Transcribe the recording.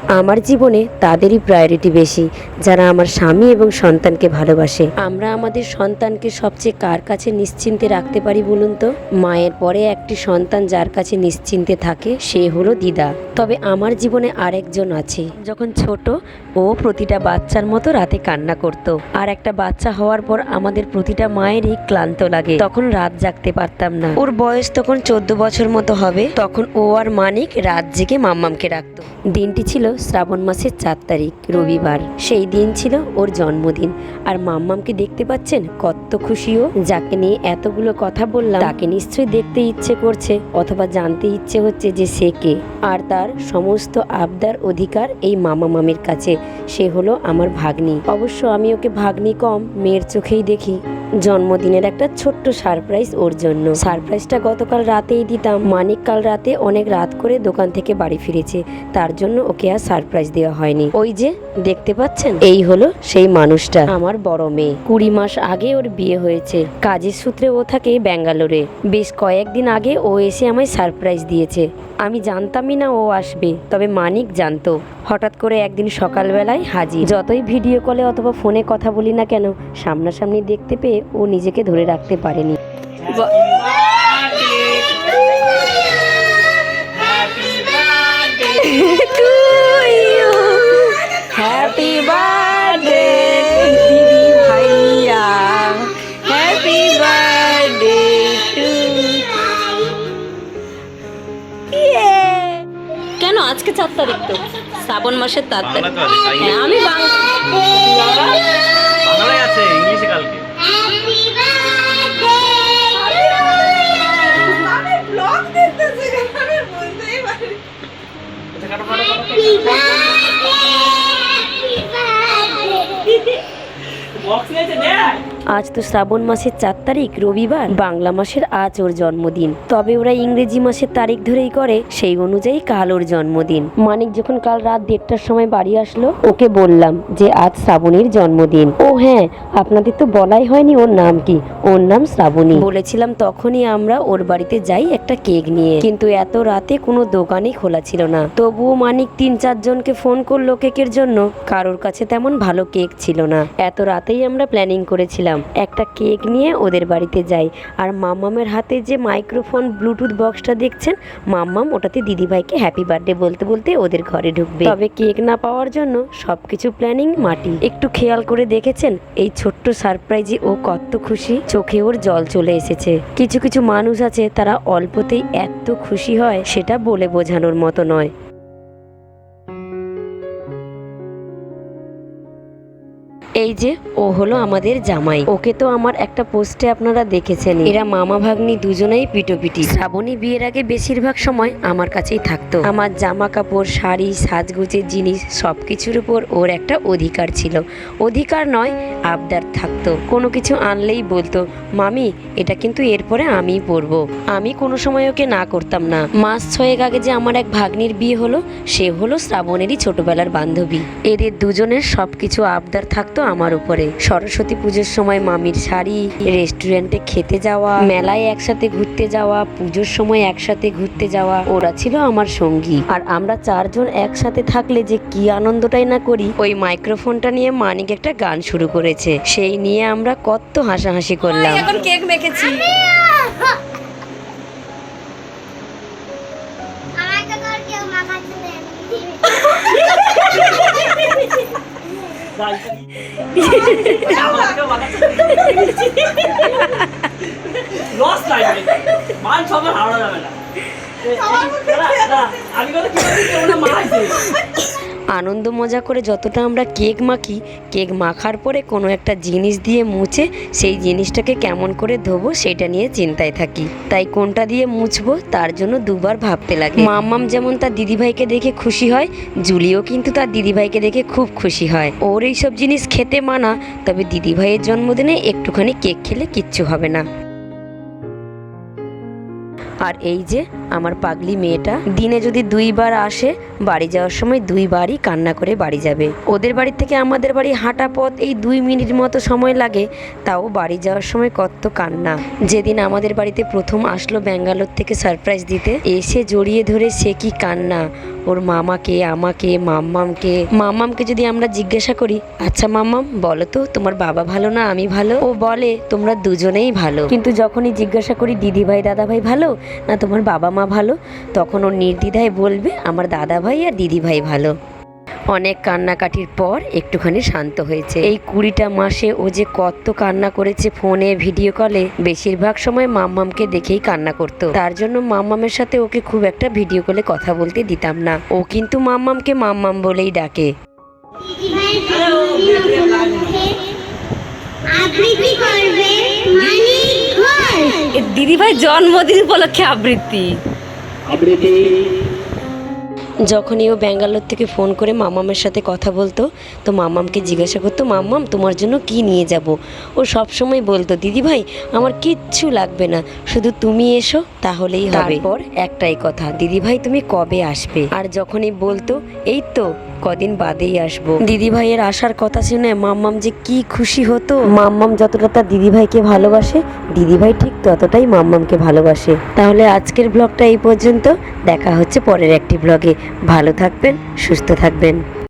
আমার জীবনে তাদেরই প্রায়োরিটি বেশি, যারা আমার স্বামী এবং সন্তানকে ভালোবাসে। আমরা আমাদের সন্তানকে সবচেয়ে কার কাছে নিশ্চিন্তে রাখতে পারি বলুন তো? মায়ের পরে একটি সন্তান যার কাছে নিশ্চিন্তে থাকে সে হলো দিদা। তবে আমার জীবনে আরেকজন আছে। যখন ছোট ও প্রতিটা বাচ্চার মতো রাতে কান্না করত, আর একটা বাচ্চা হওয়ার পর আমাদের প্রতিটা মায়েরই ক্লান্ত লাগে। তখন রাত জাগতে পারতাম না। ওর বয়স তখন 14 বছর মতো হবে। তখন ও আর মানিক রাত জেগে মাম্মামকে রাখতো। দিনটি ছিল শ্রাবণ মাসের 4 তারিখ, রবিবার। সেই দিন ছিল ওর জন্মদিন। আর মাম্মামকে দেখতে পাচ্ছেন কত খুশিও। যাকে নিয়ে এতগুলো কথা বললাম তাকে নিশ্চয়ই দেখতে ইচ্ছে করছে অথবা জানতে ইচ্ছে হচ্ছে যে সে কে। আর তার সমস্ত আবদার অধিকার এই মামা মামির কাছে। সে হলো আমার ভাগ্নি। অবশ্য আমি ওকে ভাগ্নি কম, মেয়ের চোখেই দেখি। জন্মদিনের একটা ছোট্ট সারপ্রাইজ ওর জন্য। সারপ্রাইজটা গতকাল রাতেই দিতাম। মানিক কাল রাতে অনেক রাত করে দোকান থেকে বাড়ি ফিরেছে, তার জন্য ওকে আর সারপ্রাইজ দেওয়া হয়নি। ওই যে দেখতে পাচ্ছেন, এই হলো সেই মানুষটা, আমার বড় মেয়ে। 20 মাস আগে ওর বিয়ে হয়েছে। কাজের সূত্রে ও থাকে ব্যাঙ্গালোরে। বেশ কয়েকদিন আগে ও এসে আমায় সারপ্রাইজ দিয়েছে। আমি জানতামই না ও আসবে, তবে মানিক জানতো। হঠাৎ করে একদিন সকালবেলায় হাজির। যতই ভিডিও কলে অথবা ফোনে কথা বলি না কেন, সামনাসামনি দেখতে পেয়ে ও নিজেকে ধরে রাখতে পারেনি। হ্যাপি বার্থডে দিদি ভাইয়া, হ্যাপি বার্থডে টু। কেন আজকে 4 তারিখ? তো শ্রাবণ মাসের 4 তারিখ। হ্যাঁ, আমি বাংলায় আছে, ইংলিশে কালকে। আজ তো শ্রাবণ মাসের 4 তারিখ, রবিবার। বাংলা মাসের আজ ওর জন্মদিন, তবে ওরা ইংরেজি মাসের তারিখ ধরেই করে। সেই অনুযায়ী কাল ওর জন্মদিন। মানিক যখন কাল রাত 1:30টার সময় বাড়ি আসলো, ওকে বললাম যে আজ শ্রাবণীর জন্মদিন। ও হ্যাঁ, আপনাদের তো বলাই হয়নি ওর নাম কি। ওর নাম শ্রাবণী। বলেছিলাম তখনই আমরা ওর বাড়িতে যাই একটা কেক নিয়ে, কিন্তু এত রাতে কোনো দোকানই খোলা ছিল না। তবুও মানিক 3-4 জনকে ফোন করলো কেকের জন্য। কারোর কাছে তেমন ভালো কেক ছিল না। এত রাতেই আমরা প্ল্যানিং করেছিলাম একটা কেক নিয়ে ওদের বাড়িতে যাই। আর মাম্মামের হাতে যে মাইক্রোফোন ব্লুটুথ বক্সটা দেখছেন, মাম্মাম ওটাতে দিদিভাইকে হ্যাপি বার্থডে বলতে বলতে ওদের ঘরে ঢুকবে। তবে কেক না পাওয়ার জন্য সবকিছু প্ল্যানিং মাটি। একটু খেয়াল করে দেখেছেন এই ছোট্ট সারপ্রাইজে ও কত খুশি। চোখে ওর জল চলে এসেছে। কিছু কিছু মানুষ আছে তারা অল্পতেই এত খুশি হয়, সেটা বলে বোঝানোর মতো নয়। এই যে ও হলো আমাদের জামাই। ওকে তো আমার একটা পোস্টে আপনারা দেখেছেন। এরা মামা ভাগ্নি দুজনেই পিটোপিটি। শ্রাবণী বিয়ের আগে বেশিরভাগ সময় আমার কাছেই থাকতো। আমার জামা কাপড়, শাড়ি, সাজগোজের জিনিস সবকিছুর উপর ওর একটা অধিকার ছিল। অধিকার নয়, আবদার থাকতো। কোনো কিছু আনলেই বলতো, মামি এটা কিন্তু এরপরে আমিই পরবো। আমি কোনো সময় ওকে না করতাম না। মাস 6 আগে যে আমার এক ভাগ্নির বিয়ে হলো, সে হলো শ্রাবণেরই ছোটবেলার বান্ধবী। এদের দুজনের সবকিছু আবদার থাকতো আমার উপরে। সরস্বতী পুজোর সময় মামির শাড়ি, রেস্টুরেন্টে খেতে যাওয়া, মেলায় একসাথে ঘুরতে যাওয়া, পুজোর সময় একসাথে ঘুরতে যাওয়া, ওরা ছিল আমার সঙ্গী। আর আমরা 4 জন একসাথে থাকলে যে কি আনন্দটাই না করি। ওই মাইক্রোফোনটা নিয়ে মানিক একটা গান শুরু করেছে, সেই নিয়ে আমরা কত হাসাহাসি করলাম। এখন কেক মেখেছি। আনন্দ মজা করে যতটা আমরা কেক মাখি, কেক মাখার পরে কোনো একটা জিনিস দিয়ে মুছে সেই জিনিসটাকে কেমন করে ধোবো সেটা নিয়ে চিন্তায় থাকি। তাই কোনটা দিয়ে মুছবো তার জন্য দুবার ভাবতে লাগে। মাম্মাম যেমন তার দিদিভাইকে দেখে খুশি হয়, জুলিও কিন্তু তার দিদিভাইকে দেখে খুব খুশি হয়। ওর এইসব জিনিস খেতে মানা, তবে দিদিভাইয়ের জন্মদিনে একটুখানি কেক খেলে কিচ্ছু হবে না। আর এই যে আমার পাগলি মেয়েটা দিনে যদি 2বার আসে, বাড়ি যাওয়ার সময় 2বারই কান্না করে বাড়ি যাবে। ওদের বাড়ি থেকে আমাদের বাড়ি হাঁটা পথ এই 2 মিনিট মতো সময় লাগে, তাও বাড়ি যাওয়ার সময় কত কান্না। যেদিন আমাদের বাড়িতে প্রথম আসলো ব্যাঙ্গালোর থেকে সারপ্রাইজ দিতে, এসে জড়িয়ে ধরে সে কি কান্না। ওর মামাকে, আমাকে, মাম্মামকে যদি আমরা জিজ্ঞাসা করি, আচ্ছা মাম্মাম বলো তো তোমার বাবা ভালো না আমি ভালো, ও বলে তোমরা দুজনেই ভালো। কিন্তু যখনই জিজ্ঞাসা করি দিদি ভাই দাদা ভাই ভালো না তোমার বাবা মা ভালো, তখন ও নির্দ্বিধায় বলবে আমার দাদা ভাই আর দিদি ভাই ভালো। অনেক কান্নাকাটির পর একটুখানি শান্ত হয়েছে। এই 20টা মাসে ও যে কত কান্না করেছে, ফোনে ভিডিও কলে বেশিরভাগ সময় মাম্মামকে দেখেই কান্না করতো। তার জন্য মাম্মামের সাথে ওকে খুব একটা ভিডিও কলে কথা বলতে দিতাম না। ও কিন্তু মাম্মামকে মাম্মাম বলেই ডাকে। দিদিভাই জন্মদিন উপলক্ষে আবৃত্তি। যখনই ও ব্যাঙ্গালোর থেকে ফোন করে মামামের সাথে কথা বলতো, তো মামামকে জিজ্ঞাসা করতো মাম্মাম তোমার জন্য কি নিয়ে যাব। ও সবসময় বলতো দিদি ভাই আমার কিচ্ছু লাগবে না, শুধু তুমি এসো তাহলেই হবে। তারপর একটাই কথা, দিদি ভাই তুমি কবে আসবে। আর যখনই বলতো এই তো কদিন বাদেই আসবো, দিদি ভাইয়ের আসার কথা শুনে মাম্মাম যে কি খুশি হতো। মাম্মাম যতটা তার দিদি ভাইকে ভালোবাসে, দিদি ভাই ঠিক ততটাই মাম্মামকে ভালোবাসে। তাহলে আজকের ব্লগটা এই পর্যন্ত, দেখা হচ্ছে পরের একটি ব্লগে। ভালো থাকবেন, সুস্থ থাকবেন।